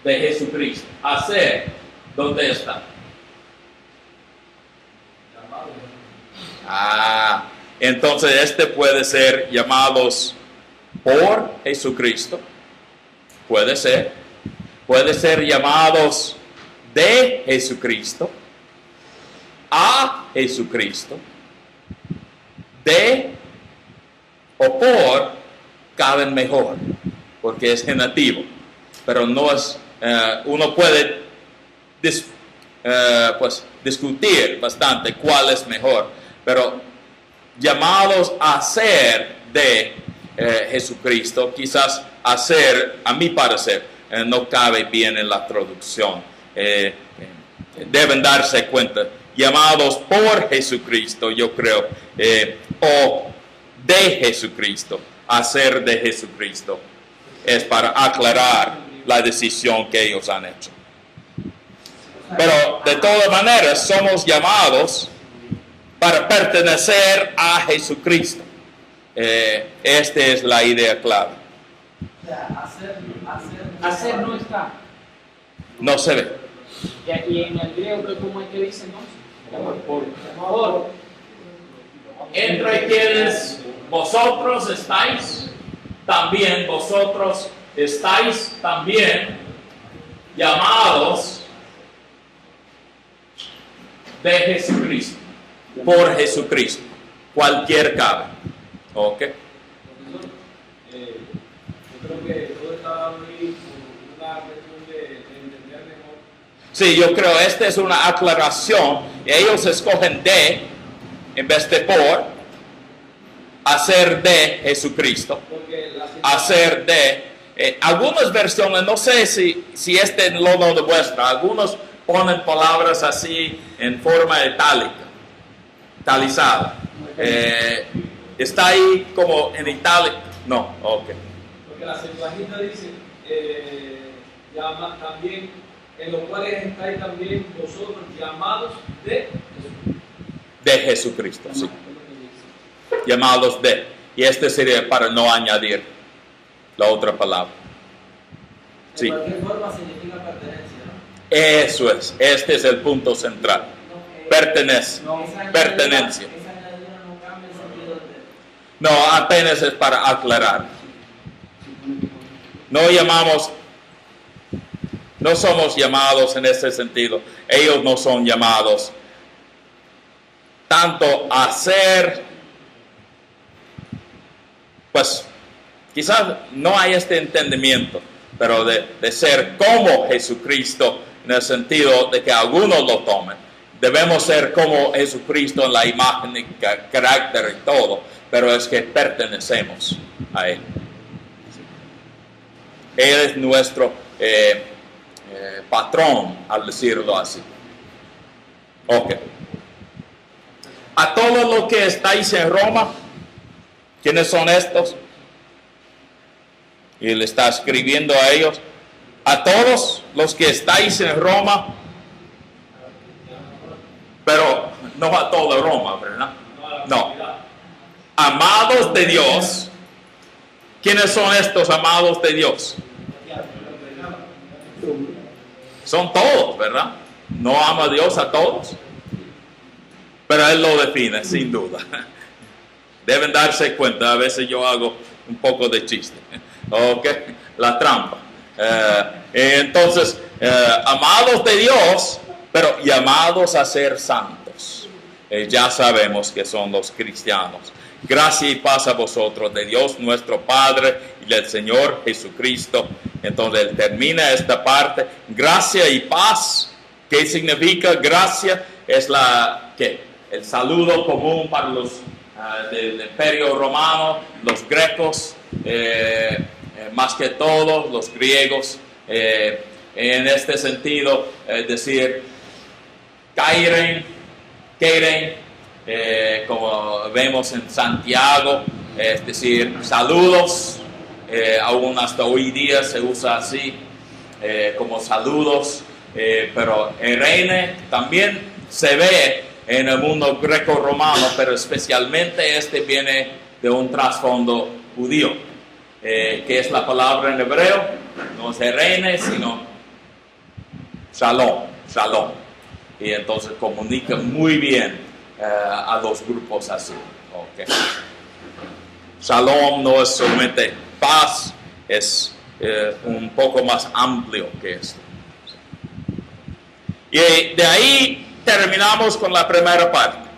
de Jesucristo, a ser, ¿dónde está? Entonces puede ser llamados por Jesucristo, puede ser llamados de Jesucristo, a Jesucristo, de o por caben mejor, porque es genitivo, pero no es, uno puede discutir bastante cuál es mejor, pero llamados a ser de Jesucristo, quizás hacer, a mi parecer, no cabe bien en la traducción. Deben darse cuenta, llamados por Jesucristo, yo creo, o de Jesucristo, hacer de Jesucristo, es para aclarar la decisión que ellos han hecho. Pero de todas maneras somos llamados para pertenecer a Jesucristo. Esta es la idea clave. O sea, Hacer no está. No se ve. Y en el griego, ¿cómo es que dice entonces? Por. Entre quienes vosotros estáis, también vosotros estáis también llamados de Jesucristo, por Jesucristo, cualquier cabe. ¿Ok? Profesor, yo creo que todo está dado ahí por una cuestión de entender mejor. Sí, yo creo esta es una aclaración. Ellos escogen de en vez de por, hacer de Jesucristo, Porque la hacer de. Algunas versiones, no sé si este es lo de vuestra, algunos ponen palabras así en forma italizada. ¿Está ahí como en itálico? No, ok. Porque la Septuaginta dice, también, en los cuales estáis también vosotros llamados de Jesús. De Jesucristo, sí. Llamados de. Y este sería para no añadir la otra palabra. de Sí, cualquier forma significa pertenencia, ¿no? eso es. Este es el punto central. Pertenece. Pertenencia. Esa añadidura no cambia el sentido de. No, apenas es para aclarar. No somos llamados en ese sentido. Ellos no son llamados tanto a ser, pues quizás no hay este entendimiento, pero de ser como Jesucristo, en el sentido de que algunos lo tomen. Debemos ser como Jesucristo en la imagen y carácter y todo, pero es que pertenecemos a Él. Él es nuestro patrón, al decirlo así. Ok. A todos los que estáis en Roma, ¿quiénes son estos? Y le está escribiendo a ellos. A todos los que estáis en Roma, pero no a toda Roma, ¿verdad? No. Amados de Dios. ¿Quiénes son estos amados de Dios? Son todos, ¿verdad? No ama a Dios a todos. Pero Él lo define, sin duda. Deben darse cuenta, a veces yo hago un poco de chiste. ¿Ok? La trampa. Entonces, amados de Dios, pero llamados a ser santos. Ya sabemos que son los cristianos. Gracia y paz a vosotros, de Dios nuestro Padre y del Señor Jesucristo. Entonces Él termina esta parte. Gracia y paz. ¿Qué significa? Gracia es el saludo común para los del Imperio Romano, los grecos, más que todos los griegos. En este sentido, decir kairen, como vemos en Santiago, es decir, saludos, aún hasta hoy día se usa así, como saludos, pero eirene también se ve en el mundo greco-romano, pero especialmente este viene de un trasfondo judío, que es la palabra en hebreo, no es eirene, sino shalom. Y entonces comunica muy bien a los grupos así. Okay. Shalom no es solamente paz, es un poco más amplio que esto. Y de ahí terminamos con la primera parte,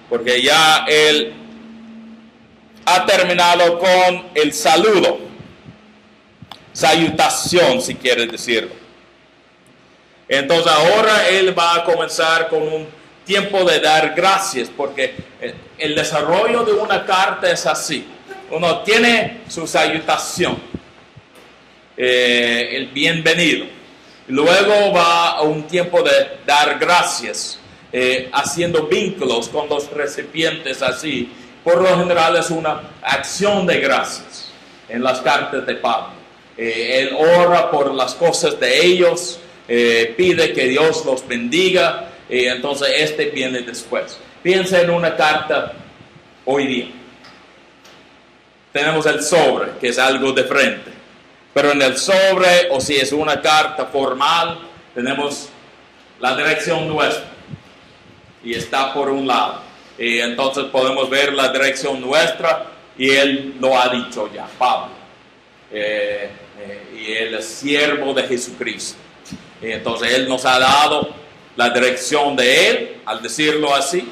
porque ya él ha terminado con el saludo, salutación, si quieres decirlo. Entonces ahora él va a comenzar con un tiempo de dar gracias, porque el desarrollo de una carta es así. Uno tiene su salutación, el bienvenido. Luego va a un tiempo de dar gracias, haciendo vínculos con los recipientes así. Por lo general es una acción de gracias en las cartas de Pablo. Él ora por las cosas de ellos, pide que Dios los bendiga, y entonces este viene después. Piensa en una carta hoy día. Tenemos el sobre, que es algo de frente, pero en el sobre, o si es una carta formal, tenemos la dirección nuestra, y está por un lado. Y entonces podemos ver la dirección nuestra, y él lo ha dicho ya, Pablo. Y él es siervo de Jesucristo. Y entonces él nos ha dado la dirección de él, al decirlo así,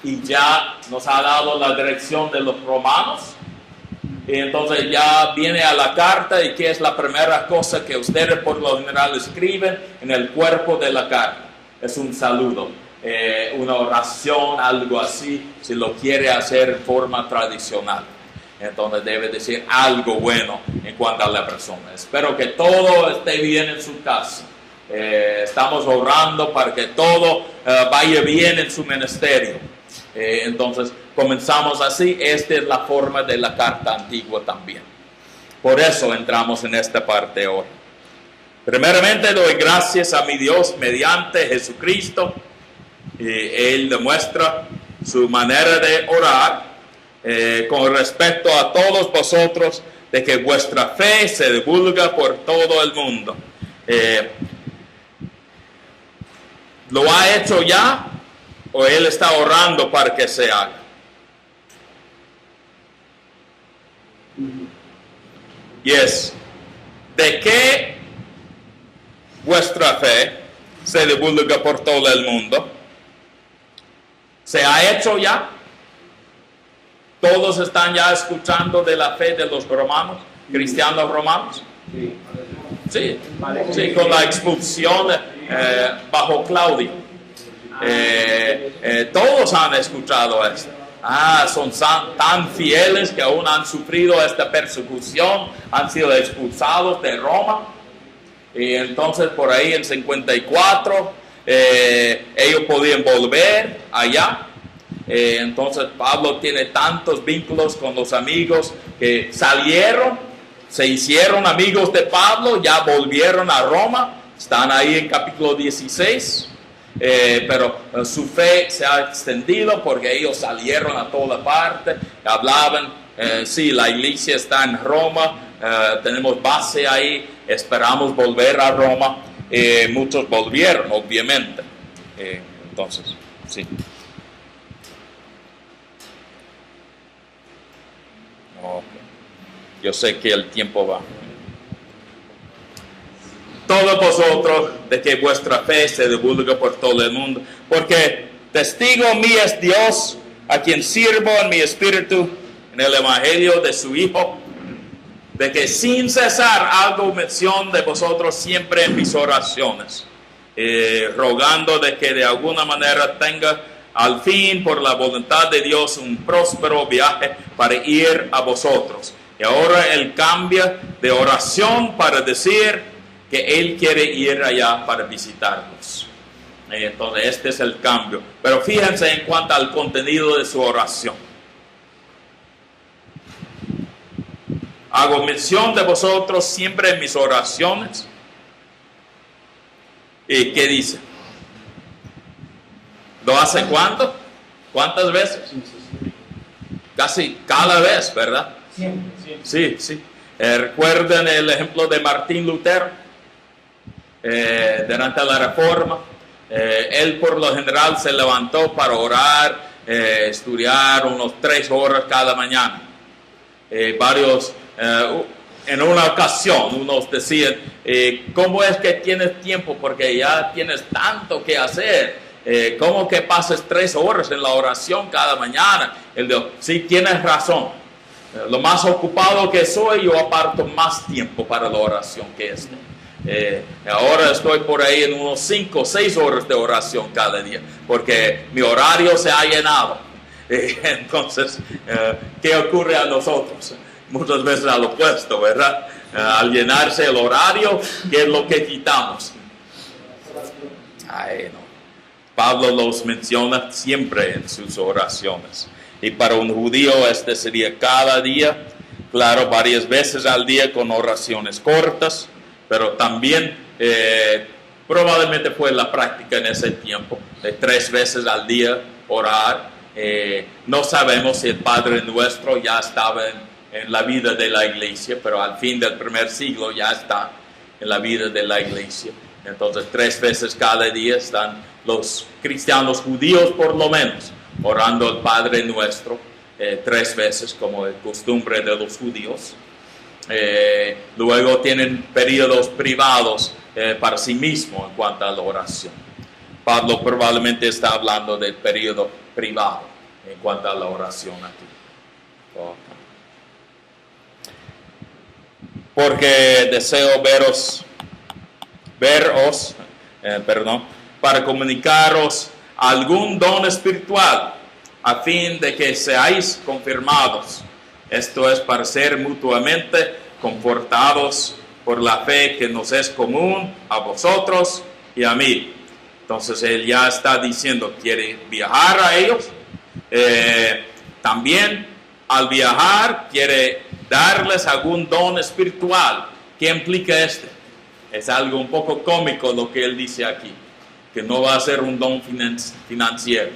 y ya nos ha dado la dirección de los romanos. Y entonces ya viene a la carta, y ¿qué es la primera cosa que ustedes por lo general escriben en el cuerpo de la carta? Es un saludo, una oración, algo así, si lo quiere hacer en forma tradicional. Entonces debe decir algo bueno en cuanto a la persona. Espero que todo esté bien en su casa. Estamos orando para que todo vaya bien en su ministerio. Entonces comenzamos así. Esta es la forma de la carta antigua también. Por eso entramos en esta parte hoy. Primeramente doy gracias a mi Dios mediante Jesucristo. Él demuestra su manera de orar con respecto a todos vosotros, de que vuestra fe se divulga por todo el mundo. ¿Lo ha hecho ya o él está orando para que se haga? Yes. ¿De qué vuestra fe se divulga por todo el mundo? ¿Se ha hecho ya? ¿Todos están ya escuchando de la fe de los romanos, cristianos romanos? Sí, sí, con la expulsión bajo Claudio. Todos han escuchado esto. Son tan fieles que aún han sufrido esta persecución, han sido expulsados de Roma. Y entonces por ahí en 54 ellos podían volver allá. Entonces Pablo tiene tantos vínculos con los amigos que salieron, se hicieron amigos de Pablo, ya volvieron a Roma, están ahí en capítulo 16, pero su fe se ha extendido porque ellos salieron a toda parte, hablaban, sí, la iglesia está en Roma, tenemos base ahí, esperamos volver a Roma. Muchos volvieron, obviamente. Entonces, sí. Okay. Yo sé que el tiempo va. Todos vosotros, de que vuestra fe se divulga por todo el mundo, porque testigo mío es Dios, a quien sirvo en mi espíritu en el evangelio de su Hijo, de que sin cesar hago mención de vosotros siempre en mis oraciones, rogando de que de alguna manera tenga al fin, por la voluntad de Dios, un próspero viaje para ir a vosotros. Y ahora él cambia de oración para decir que él quiere ir allá para visitarnos. Entonces este es el cambio. Pero fíjense en cuanto al contenido de su oración. Hago mención de vosotros siempre en mis oraciones. ¿Y qué dice? ¿Lo hace cuánto? ¿Cuántas veces? Casi cada vez, ¿verdad? Siempre. Sí, sí. ¿Recuerdan el ejemplo de Martín Lutero? Durante la Reforma. Él por lo general se levantó para orar, estudiar unos 3 horas cada mañana. En una ocasión unos decían, ¿cómo es que tienes tiempo? Porque ya tienes tanto que hacer. ¿Cómo que pases 3 horas en la oración cada mañana? Él dijo, sí, tienes razón. Lo más ocupado que soy, yo aparto más tiempo para la oración que este. Ahora estoy por ahí en unos 5 o 6 horas de oración cada día, porque mi horario se ha llenado. Entonces, ¿qué ocurre a nosotros? Muchas veces al opuesto, ¿verdad? Al llenarse el horario, ¿qué es lo que quitamos? Ay, no. Pablo los menciona siempre en sus oraciones. Y para un judío este sería cada día, claro, varias veces al día con oraciones cortas, pero también probablemente fue la práctica en ese tiempo, de 3 veces al día orar. No sabemos si el Padre Nuestro ya estaba en la vida de la iglesia, pero al fin del primer siglo ya está en la vida de la iglesia. Entonces 3 veces cada día están los cristianos judíos por lo menos orando al Padre Nuestro 3 veces como es costumbre de los judíos. Luego tienen periodos privados para sí mismos en cuanto a la oración. Pablo probablemente está hablando del periodo privado en cuanto a la oración aquí. Porque deseo veros, para comunicaros algún don espiritual, a fin de que seáis confirmados. Esto es para ser mutuamente confortados por la fe que nos es común a vosotros y a mí. Entonces él ya está diciendo, quiere viajar a ellos. También al viajar quiere darles algún don espiritual. ¿Qué implica este? Es algo un poco cómico lo que él dice aquí, que no va a ser un don financiero.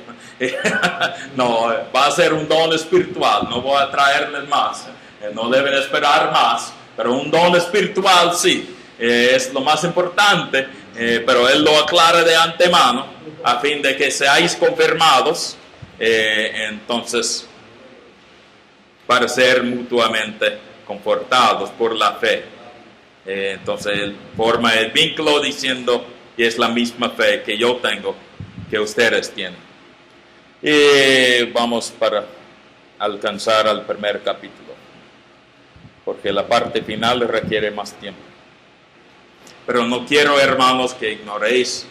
No, va a ser un don espiritual. No voy a traerles más. No deben esperar más. Pero un don espiritual sí. Es lo más importante. Pero él lo aclara de antemano a fin de que seáis confirmados. Entonces, para ser mutuamente confortados por la fe. Entonces él forma el vínculo diciendo que es la misma fe que yo tengo, que ustedes tienen. Y vamos para alcanzar al primer capítulo, porque la parte final requiere más tiempo. Pero no quiero, hermanos, que ignoréis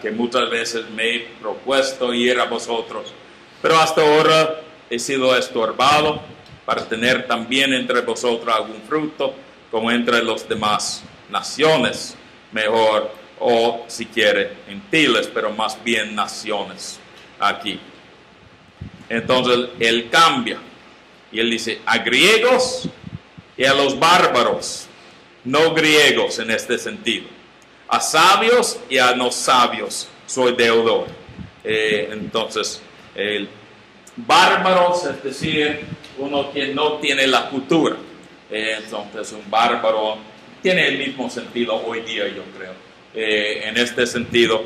que muchas veces me he propuesto ir a vosotros, pero hasta ahora he sido estorbado para tener también entre vosotros algún fruto, como entre las demás naciones, mejor, o si quiere, gentiles, pero más bien naciones aquí. Entonces él cambia y él dice a griegos y a los bárbaros, no griegos en este sentido, a sabios y a no sabios soy deudor. Entonces el bárbaros, es decir, uno que no tiene la cultura. Entonces un bárbaro tiene el mismo sentido hoy día, yo creo. En este sentido,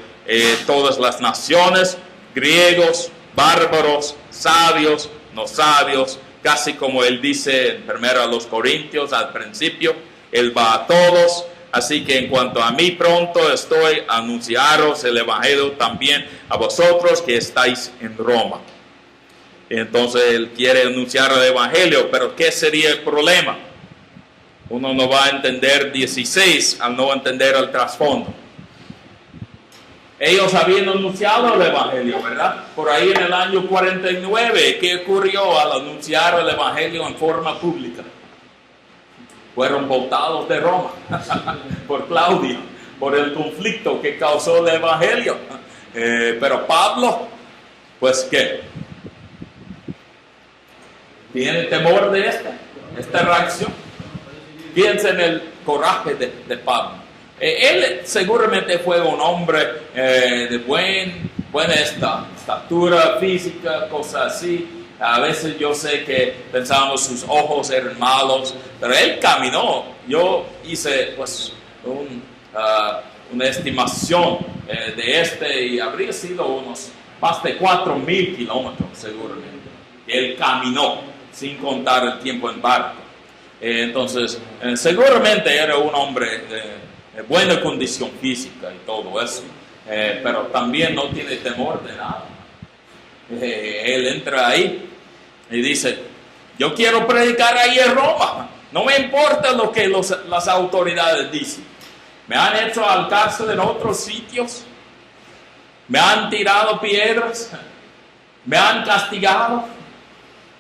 todas las naciones, griegos, bárbaros, sabios, no sabios, casi como él dice en 1 Corintios al principio, él va a todos. Así que en cuanto a mí, pronto estoy a anunciaros el evangelio también a vosotros que estáis en Roma. Entonces él quiere anunciar el evangelio, pero ¿qué sería el problema? Uno no va a entender 16 al no entender el trasfondo. Ellos habían anunciado el evangelio, ¿verdad? Por ahí en el año 49, ¿qué ocurrió al anunciar el evangelio en forma pública? Fueron botados de Roma por Claudio, por el conflicto que causó el evangelio. Pero Pablo, pues ¿qué? ¿Tiene temor de esta reacción? Piensa en el coraje de Pablo. Él seguramente fue un hombre de buena estatura física, cosas así. A veces yo sé que pensamos sus ojos eran malos, pero él caminó. Yo hice pues una estimación de y habría sido unos más de 4,000 kilómetros seguramente. Él caminó sin contar el tiempo en barco. Entonces, seguramente era un hombre de buena condición física y todo eso, pero también no tiene temor de nada. Él entra ahí y dice, yo quiero predicar ahí en Roma, no me importa lo que las autoridades dicen. Me han hecho al cárcel en otros sitios, me han tirado piedras, me han castigado.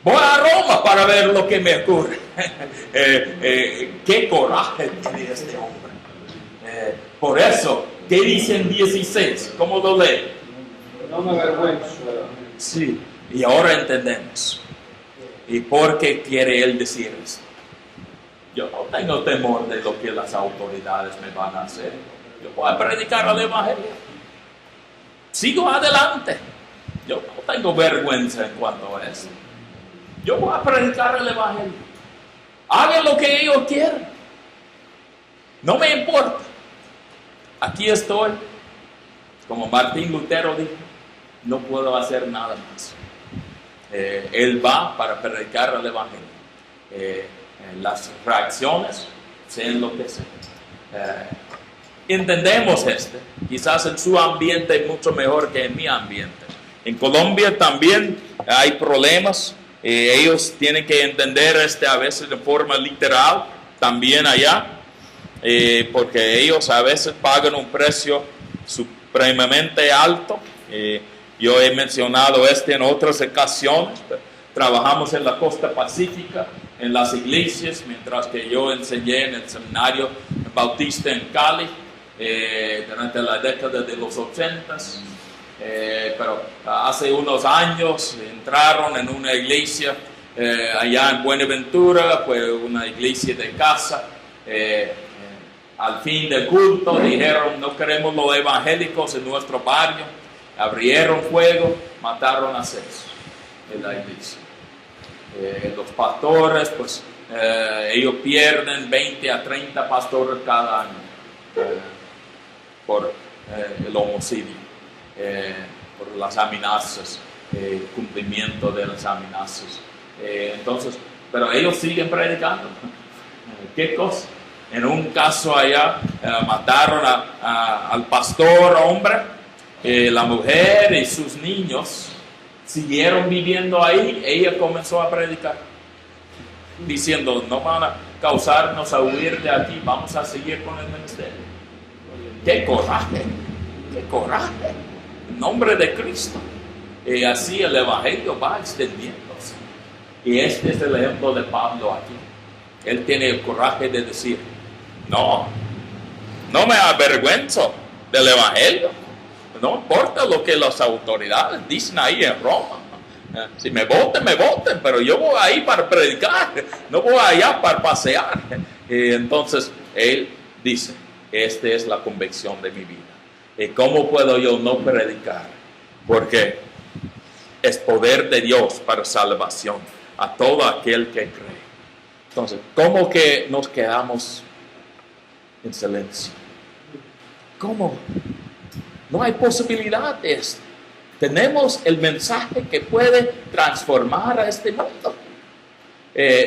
Voy a Roma para ver lo que me ocurre. Qué coraje tiene este hombre. Por eso, ¿qué dice en 16? ¿Cómo lo lee? No me avergüenzo. Sí, y ahora entendemos. ¿Y por qué quiere él decir eso? Yo no tengo temor de lo que las autoridades me van a hacer. Yo voy a predicar el Evangelio. Sigo adelante. Yo no tengo vergüenza en cuanto a eso. Yo voy a predicar el Evangelio. Hagan lo que ellos quieran. No me importa. Aquí estoy. Como Martín Lutero dijo, no puedo hacer nada más. Él va para predicar el Evangelio. Las reacciones, sean lo que sean. Entendemos quizás en su ambiente es mucho mejor que en mi ambiente. En Colombia también hay problemas. Ellos tienen que entender a veces de forma literal, también allá, porque ellos a veces pagan un precio supremamente alto. Yo he mencionado en otras ocasiones. Trabajamos en la costa pacífica, en las iglesias, mientras que yo enseñé en el seminario bautista en Cali durante la década de los 80s. Pero hace unos años entraron en una iglesia allá en Buenaventura, fue una iglesia de casa. Al fin del culto dijeron: no queremos los evangélicos en nuestro barrio. Abrieron fuego, mataron a 6 en la iglesia. Los pastores, pues ellos pierden 20 a 30 pastores cada año por el homicidio, por las amenazas, cumplimiento de las amenazas. Entonces, pero ellos siguen predicando. ¿Qué cosa? En un caso allá mataron al pastor hombre. La mujer y sus niños siguieron viviendo ahí. Ella comenzó a predicar, diciendo: no van a causarnos a huir de aquí, vamos a seguir con el ministerio. ¡Qué coraje! ¡Qué coraje! En nombre de Cristo. Y así el Evangelio va extendiéndose. Y es el ejemplo de Pablo aquí. Él tiene el coraje de decir: no me avergüenzo del Evangelio. No importa lo que las autoridades dicen ahí en Roma. Si me voten, pero yo voy ahí para predicar, no voy allá para pasear. Entonces, él dice: esta es la convicción de mi vida. ¿Cómo puedo yo no predicar? Porque es poder de Dios para salvación a todo aquel que cree. Entonces, ¿cómo que nos quedamos en silencio? ¿Cómo? No hay posibilidad de esto. Tenemos el mensaje que puede transformar a este mundo.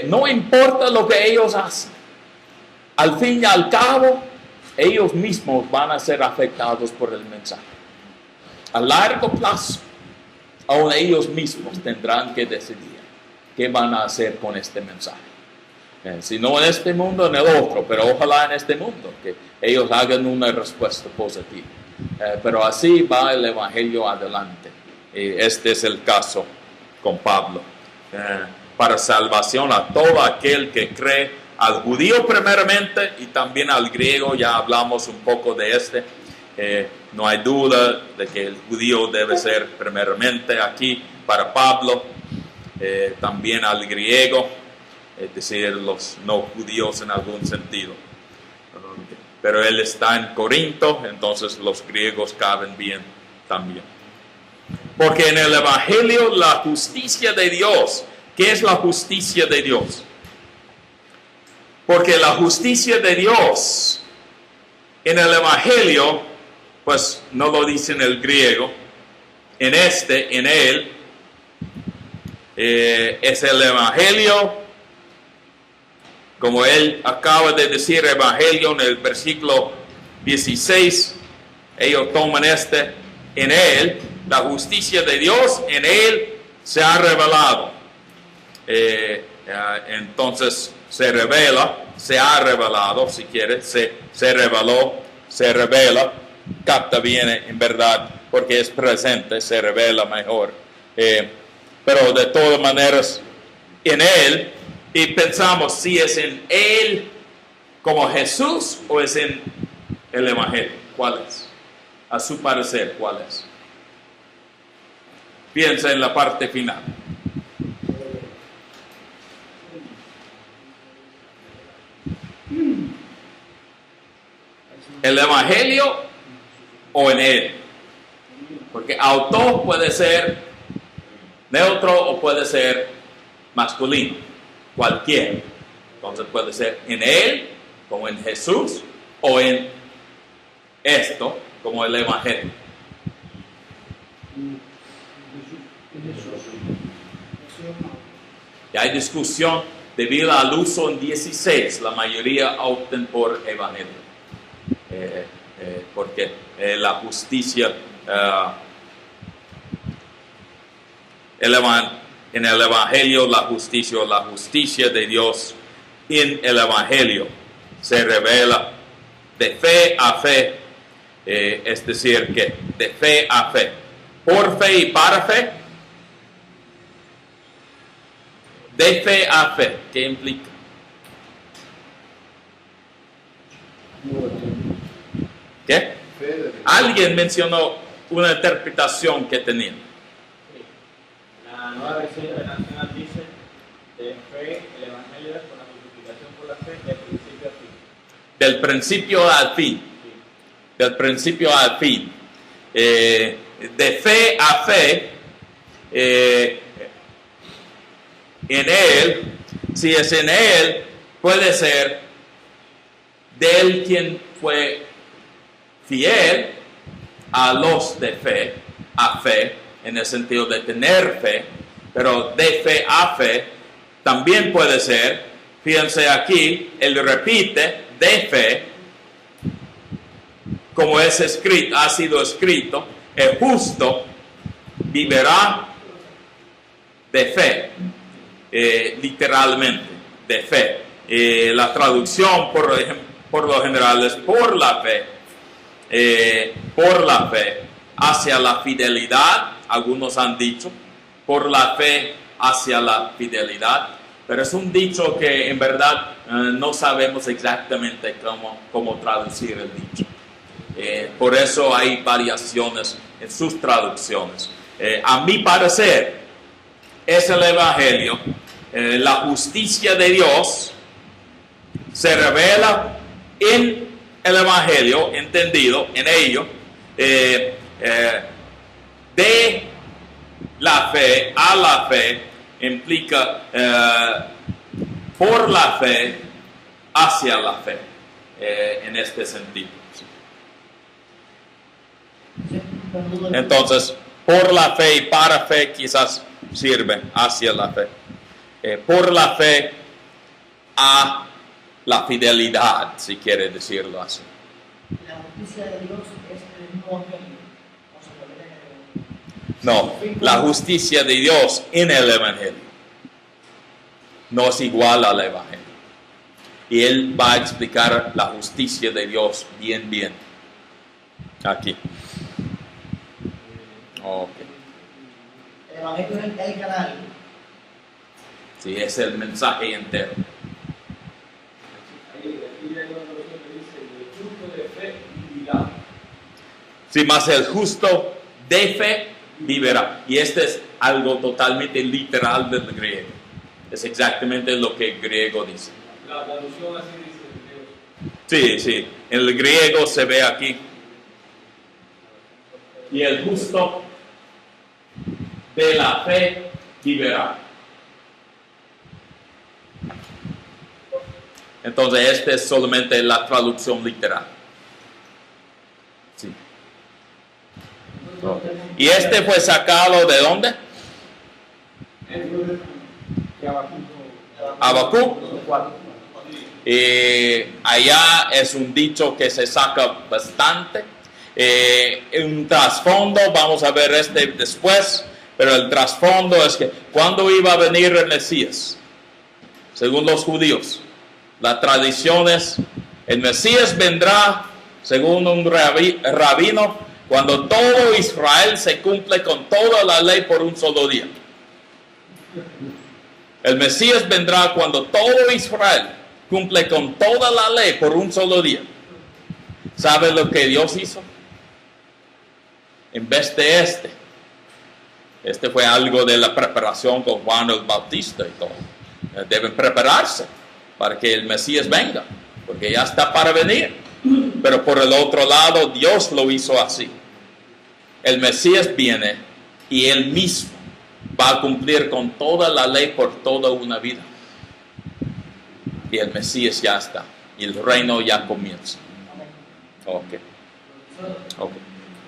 No importa lo que ellos hacen. Al fin y al cabo, ellos mismos van a ser afectados por el mensaje. A largo plazo, aún ellos mismos tendrán que decidir qué van a hacer con este mensaje. Si no en este mundo, en el otro, pero ojalá en este mundo, que ellos hagan una respuesta positiva. Pero así va el Evangelio adelante. Este es el caso con Pablo. Para salvación a todo aquel que cree, al judío primeramente y también al griego. Ya hablamos un poco de no hay duda de que el judío debe ser primeramente aquí para Pablo. También al griego, es decir, los no judíos en algún sentido. Pero él está en Corinto, entonces los griegos caben bien también. Porque en el Evangelio la justicia de Dios, ¿qué es la justicia de Dios? Porque la justicia de Dios en el Evangelio, pues no lo dice en el griego, en él, es el Evangelio. Como él acaba de decir, Evangelio en el versículo 16, ellos toman en él, la justicia de Dios, en él se ha revelado. Entonces se revela, se ha revelado, si quieres, se reveló, se revela, capta bien en verdad, porque es presente, se revela mejor. Pero de todas maneras, en él. Y pensamos si es en él como Jesús o es en el Evangelio. ¿Cuál es? A su parecer, ¿cuál es? Piensa en la parte final. el Evangelio o en él. Porque autor puede ser neutro o puede ser masculino, cualquiera. Entonces puede ser en él, como en Jesús, o en esto, como el Evangelio. Y hay discusión debido al uso en 16, la mayoría optan por Evangelio. Porque la justicia, en el Evangelio la justicia de Dios en el Evangelio se revela de fe a fe, es decir, que de fe a fe, por fe y para fe, de fe a fe. ¿Qué implica? ¿Qué? Alguien mencionó una interpretación que tenía. La nueva versión internacional dice de fe, el Evangelio es con la justificación por la fe del principio al fin. Del principio al fin. De fe a fe, en él, si es en él, puede ser del quien fue fiel a los de fe, a fe, en el sentido de tener fe, pero de fe a fe también puede ser, fíjense aquí, él repite, de fe, como es escrito, ha sido escrito, el justo vivirá de fe, literalmente, de fe. La traducción por lo general es por la fe hacia la fidelidad, algunos han dicho, por la fe hacia la fidelidad, pero es un dicho que en verdad no sabemos exactamente cómo traducir el dicho. Por eso hay variaciones en sus traducciones. A mi parecer, es el Evangelio, la justicia de Dios se revela en el Evangelio, entendido en ello, de la fe a la fe, implica por la fe hacia la fe, en este sentido. Entonces, por la fe y para fe quizás sirve hacia la fe. Por la fe a la fidelidad, si quiere decirlo así. La justicia de Dios es el mismo Evangelio. No, la justicia de Dios en el Evangelio no es igual al Evangelio. Y él va a explicar la justicia de Dios bien. Aquí. Okay. El Evangelio es el canal. Sí, es el mensaje entero. Sí, más el justo de fe vivirá. Y este es algo totalmente literal del griego. Es exactamente lo que el griego dice. La traducción así dice. Sí, en el griego se ve aquí. Y el justo de la fe vivirá. Entonces, esta es solamente la traducción literal. Sí. ¿Y este fue sacado de dónde? Habacuc. Allá es un dicho que se saca bastante. Un trasfondo, vamos a ver este después, pero el trasfondo es que ¿cuándo iba a venir el Mesías? Según los judíos, la tradición es, el Mesías vendrá, según un rabino, cuando todo Israel se cumple con toda la ley por un solo día. El Mesías vendrá cuando todo Israel cumple con toda la ley por un solo día. ¿Sabe lo que Dios hizo? En vez de este fue algo de la preparación con Juan el Bautista y todo. Deben prepararse para que el Mesías venga, porque ya está para venir. Pero por el otro lado, Dios lo hizo así. El Mesías viene y Él mismo va a cumplir con toda la ley por toda una vida. Y el Mesías ya está. Y el reino ya comienza. Ok.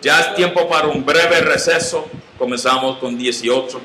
Ya es tiempo para un breve receso. Comenzamos con 18.